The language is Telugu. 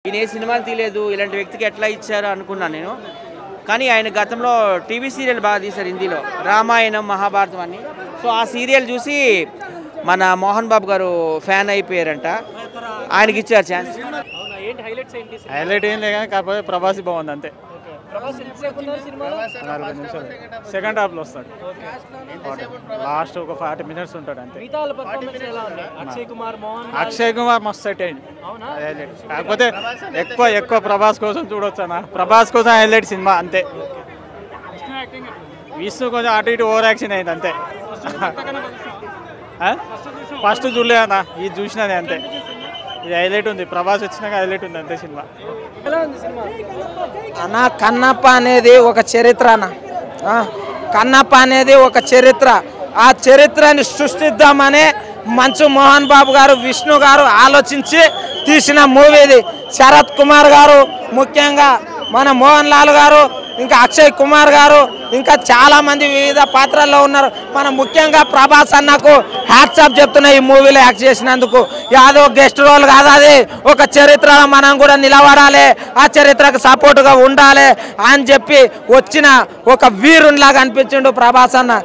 ఈయన ఏ సినిమాలు తీయలేదు, ఇలాంటి వ్యక్తికి ఎట్లా ఇచ్చారు అనుకున్నాను నేను. కానీ ఆయన గతంలో టీవీ సీరియల్ బాగా తీశారు హిందీలో, రామాయణం మహాభారతం అని. సో ఆ సీరియల్ చూసి మన మోహన్ బాబు గారు ఫ్యాన్ అయిపోయారంట, ఆయనకి ఇచ్చారు ఛాన్స్. హైలైట్ ఏం లేదు కానీ కాకపోతే ప్రభాస్ బాగుంది అంతే. సెకండ్ హాఫ్లో వస్తాడు, లాస్ట్ ఒక 40 minutes ఉంటాడు అంతే. అక్షయ్ కుమార్ మస్తు సెట్ అయింది, కాకపోతే ఎక్కువ ప్రభాస్ కోసం చూడొచ్చు అన్న. ప్రభాస్ కోసం హైలైట్ సినిమా అంతే. విష్ణు కొంచెం అటు ఇటు ఓవర్ యాక్షన్ అయింది అంతే. ఫస్ట్ చూడలే అన్న, ఇది చూసినది అంతే. ఇది హైలైట్ ఉంది, ప్రభాస్ వచ్చినాక హైలైట్ ఉంది అంతే సినిమా. అన్న కన్నప్ప అనేది ఒక చరిత్ర అన్న. కన్నప్ప అనేది ఒక చరిత్ర. ఆ చరిత్రని సృష్టిద్దామని మంచు మోహన్ బాబు గారు, విష్ణు గారు ఆలోచించి తీసిన మూవీ ఇది. శరత్ కుమార్ గారు, ముఖ్యంగా మన మోహన్ లాల్ గారు, ఇంకా అక్షయ్ కుమార్ గారు, ఇంకా చాలా మంది వివిధ పాత్రల్లో ఉన్నారు. మనం ముఖ్యంగా ప్రభాస్ అన్నకు హ్యాట్సాప్ చెప్తున్నా ఈ మూవీలో యాక్ట్ చేసినందుకు. యాదో గెస్ట్ రోల్ కాదు, అది ఒక చరిత్ర, మనం కూడా నిలబడాలి, ఆ చరిత్రకు సపోర్టుగా ఉండాలి అని చెప్పి వచ్చిన ఒక వీరునిలాగా అనిపించిండు ప్రభాస్ అన్న.